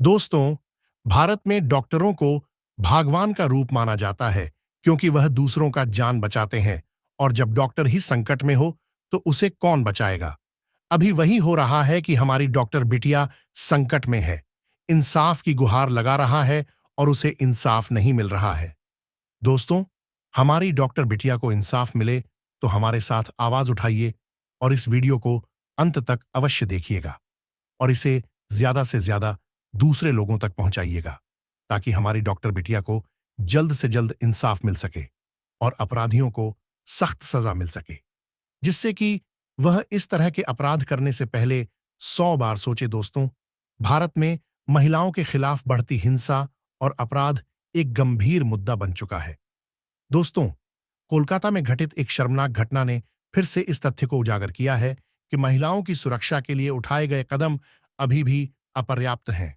दोस्तों, भारत में डॉक्टरों को भगवान का रूप माना जाता है क्योंकि वह दूसरों का जान बचाते हैं और जब डॉक्टर ही संकट में हो तो उसे कौन बचाएगा। अभी वही हो रहा है कि हमारी डॉक्टर बिटिया संकट में है, इंसाफ की गुहार लगा रहा है और उसे इंसाफ नहीं मिल रहा है। दोस्तों, हमारी डॉक्टर बिटिया को इंसाफ मिले तो हमारे साथ आवाज उठाइए और इस वीडियो को अंत तक अवश्य देखिएगा और इसे ज्यादा से ज्यादा दूसरे लोगों तक पहुंचाइएगा ताकि हमारी डॉक्टर बिटिया को जल्द से जल्द इंसाफ मिल सके और अपराधियों को सख्त सजा मिल सके, जिससे कि वह इस तरह के अपराध करने से पहले 100 बार सोचे। दोस्तों, भारत में महिलाओं के खिलाफ बढ़ती हिंसा और अपराध एक गंभीर मुद्दा बन चुका है। दोस्तों, कोलकाता में घटित एक शर्मनाक घटना ने फिर से इस तथ्य को उजागर किया है कि महिलाओं की सुरक्षा के लिए उठाए गए कदम अभी भी अपर्याप्त हैं।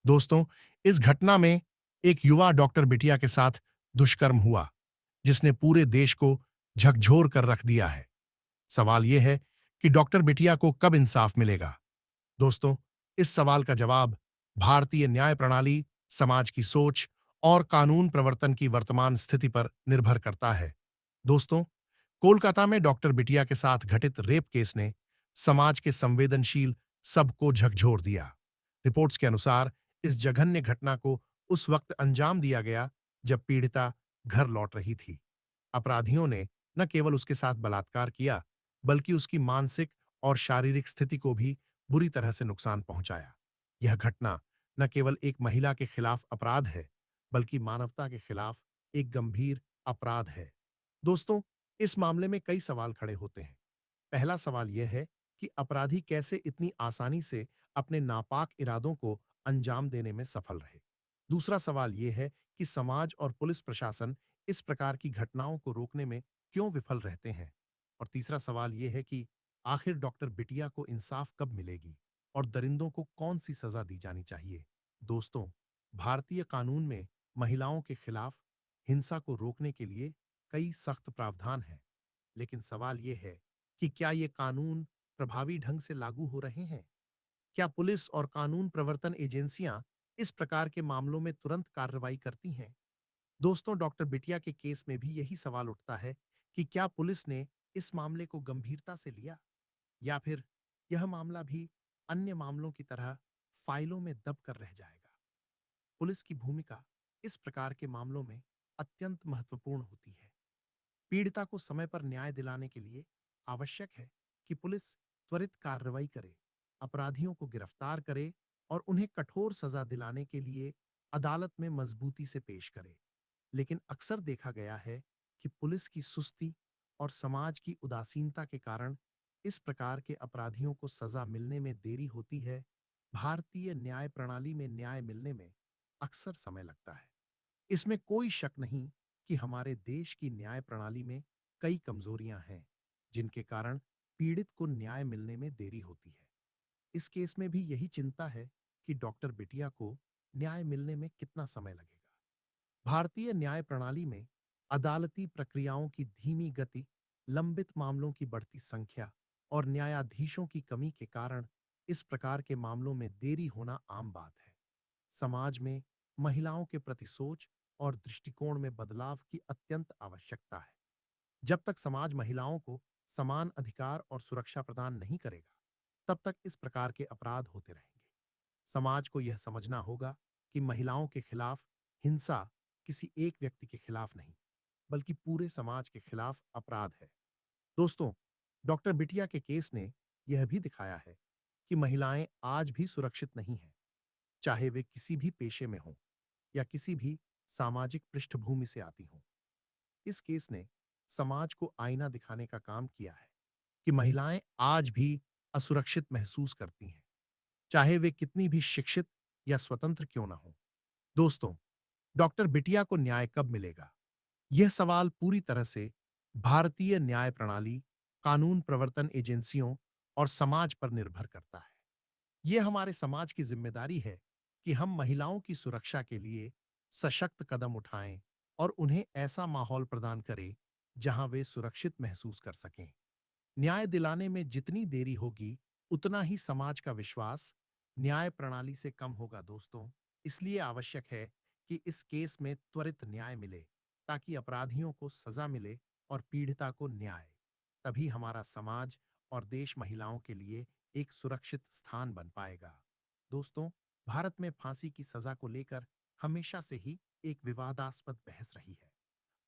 दोस्तों, इस घटना में एक युवा डॉक्टर बिटिया के साथ दुष्कर्म हुआ, जिसने पूरे देश को झकझोर कर रख दिया है। सवाल यह है कि डॉक्टर बिटिया को कब इंसाफ मिलेगा। दोस्तों, इस सवाल का जवाब भारतीय न्याय प्रणाली, समाज की सोच और कानून प्रवर्तन की वर्तमान स्थिति पर निर्भर करता है। दोस्तों, कोलकाता में डॉक्टर बिटिया के साथ घटित रेप केस ने समाज के संवेदनशील सबको झकझोर दिया। रिपोर्ट्स के अनुसार इस जघन्य घटना को उस वक्त अंजाम दिया गया जब पीड़िता घर लौट रही थी। अपराधियों ने न केवल उसके साथ बलात्कार किया, बल्कि उसकी मानसिक और शारीरिक स्थिति को भी बुरी तरह से नुकसान पहुंचाया। यह घटना न केवल एक महिला के खिलाफ अपराध है, बल्कि मानवता के खिलाफ एक गंभीर अपराध है। दोस्तों, इस मामले में कई सवाल खड़े होते हैं। पहला सवाल यह है कि अपराधी कैसे इतनी आसानी से अपने नापाक इरादों को अंजाम देने में सफल रहे। दूसरा सवाल यह है कि समाज और पुलिस प्रशासन इस प्रकार की घटनाओं को रोकने में क्यों विफल रहते हैं। और तीसरा सवाल यह है कि आखिर डॉक्टर बिटिया को इंसाफ कब मिलेगी और दरिंदों को कौन सी सजा दी जानी चाहिए। दोस्तों, भारतीय कानून में महिलाओं के खिलाफ हिंसा को रोकने के लिए कई सख्त प्रावधान हैं, लेकिन सवाल यह है कि क्या ये कानून प्रभावी ढंग से लागू हो रहे हैं। क्या पुलिस और कानून प्रवर्तन एजेंसियां इस प्रकार के मामलों में तुरंत कार्रवाई करती हैं। दोस्तों, डॉक्टर बिटिया के केस में भी यही सवाल उठता है कि क्या पुलिस ने इस मामले को गंभीरता से लिया, या फिर यह मामला भी अन्य मामलों की तरह फाइलों में दब कर रह जाएगा। पुलिस की भूमिका इस प्रकार के मामलों में अत्यंत महत्वपूर्ण होती है। पीड़िता को समय पर न्याय दिलाने के लिए आवश्यक है कि पुलिस त्वरित कार्रवाई करे, अपराधियों को गिरफ्तार करे और उन्हें कठोर सजा दिलाने के लिए अदालत में मजबूती से पेश करे। लेकिन अक्सर देखा गया है कि पुलिस की सुस्ती और समाज की उदासीनता के कारण इस प्रकार के अपराधियों को सजा मिलने में देरी होती है। भारतीय न्याय प्रणाली में न्याय मिलने में अक्सर समय लगता है। इसमें कोई शक नहीं कि हमारे देश की न्याय प्रणाली में कई कमजोरियां हैं, जिनके कारण पीड़ित को न्याय मिलने में देरी होती है। इस केस में भी यही चिंता है कि डॉक्टर बिटिया को न्याय मिलने में कितना समय लगेगा। भारतीय न्याय प्रणाली में अदालती प्रक्रियाओं की धीमी गति, लंबित मामलों की बढ़ती संख्या और न्यायाधीशों की कमी के कारण इस प्रकार के मामलों में देरी होना आम बात है। समाज में महिलाओं के प्रति सोच और दृष्टिकोण में बदलाव की अत्यंत आवश्यकता है। जब तक समाज महिलाओं को समान अधिकार और सुरक्षा प्रदान नहीं करेगा, तब तक इस प्रकार के अपराध होते रहेंगे। समाज को यह समझना होगा कि महिलाओं के खिलाफ हिंसा किसी एक व्यक्ति के खिलाफ नहीं, बल्कि पूरे समाज के खिलाफ अपराध है। दोस्तों, डॉक्टर बिटिया के केस ने यह भी दिखाया है कि महिलाएं आज भी सुरक्षित नहीं हैं, चाहे वे किसी भी पेशे में हों या किसी भी सामाजिक पृष्ठभूमि से आती हों। इस केस ने समाज को आईना दिखाने का काम किया है कि महिलाएं आज भी असुरक्षित महसूस करती हैं, चाहे वे कितनी भी शिक्षित या स्वतंत्र क्यों ना हो। दोस्तों, डॉक्टर बिटिया को न्याय कब मिलेगा? यह सवाल पूरी तरह से भारतीय न्याय प्रणाली, कानून प्रवर्तन एजेंसियों और समाज पर निर्भर करता है। यह हमारे समाज की जिम्मेदारी है कि हम महिलाओं की सुरक्षा के लिए सशक्त कदम उठाएं और उन्हें ऐसा माहौल प्रदान करें जहां वे सुरक्षित महसूस कर सकें। न्याय दिलाने में जितनी देरी होगी, उतना ही समाज का विश्वास, न्याय प्रणाली से कम होगा दोस्तों। इसलिए आवश्यक है कि इस केस में त्वरित न्याय मिले, ताकि अपराधियों को सजा मिले और पीड़िता को न्याय। तभी हमारा समाज और देश महिलाओं के लिए एक सुरक्षित स्थान बन पाएगा। दोस्तों, भारत में फांसी की सजा को लेकर हमेशा से ही एक विवादास्पद बहस रही है।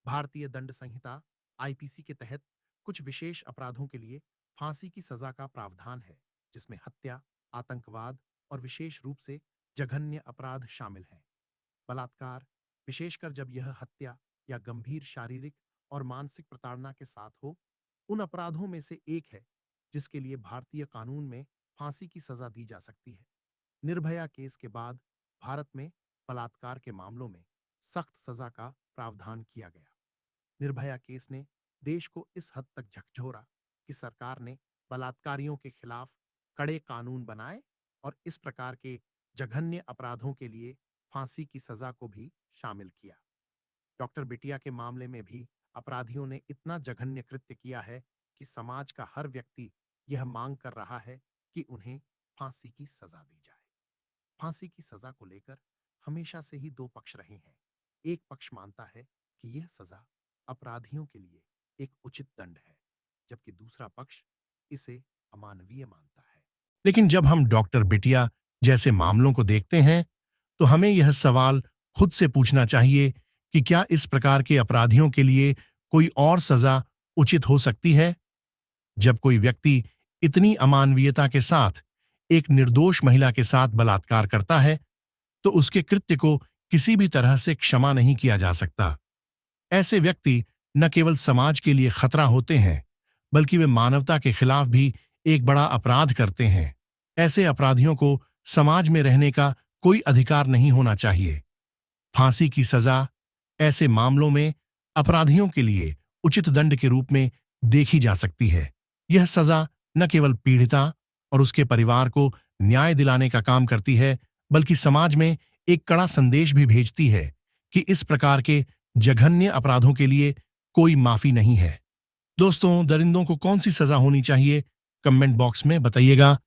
भारतीय दंड संहिता आईपीसी के तहत कुछ विशेष अपराधों के लिए फांसी की सजा का प्रावधान है, जिसमें हत्या, आतंकवाद और विशेष रूप से जघन्य अपराध शामिल हैं। बलात्कार, विशेषकर जब यह हत्या या गंभीर शारीरिक और मानसिक प्रताड़ना के साथ हो, उन अपराधों में से एक है जिसके लिए भारतीय कानून में फांसी की सजा दी जा सकती है। निर्भया केस के बाद भारत में बलात्कार के मामलों में सख्त सजा का प्रावधान किया गया। निर्भया केस ने देश को इस हद तक झकझोरा कि सरकार ने बलात्कारियों के खिलाफ कड़े कानून बनाए और इस प्रकार के जघन्य अपराधों के लिए फांसी की सजा को भी शामिल किया। डॉक्टर बिटिया के मामले में भी अपराधियों ने इतना जघन्य कृत्य किया है कि समाज का हर व्यक्ति यह मांग कर रहा है कि उन्हें फांसी की सजा दी जाए। फांसी की सजा को लेकर हमेशा से ही दो पक्ष रहे हैं। एक पक्ष मानता है कि यह सजा अपराधियों के लिए एक उचित दंड है, जबकि दूसरा पक्ष इसे अमानवीय मानता है। लेकिन जब हम डॉक्टर बिटिया जैसे मामलों को देखते हैं, तो हमें यह सवाल खुद से पूछना चाहिए कि क्या इस प्रकार के अपराधियों के लिए कोई और सजा उचित हो सकती है? जब कोई व्यक्ति इतनी अमानवीयता के साथ एक निर्दोष महिला के साथ बलात्कार करता है, तो उसके कृत्य को किसी भी तरह से क्षमा नहीं किया जा सकता। ऐसे व्यक्ति न केवल समाज के लिए खतरा होते हैं, बल्कि वे मानवता के खिलाफ भी एक बड़ा अपराध करते हैं। ऐसे अपराधियों को समाज में रहने का कोई अधिकार नहीं होना चाहिए। फांसी की सजा ऐसे मामलों में अपराधियों के लिए उचित दंड के रूप में देखी जा सकती है। यह सजा न केवल पीड़िता और उसके परिवार को न्याय दिलाने का काम करती है, बल्कि समाज में एक कड़ा संदेश भी भेजती है कि इस प्रकार के जघन्य अपराधों के लिए कोई माफी नहीं है। दोस्तों, दरिंदों को कौन सी सजा होनी चाहिए? कमेंट बॉक्स में बताइएगा।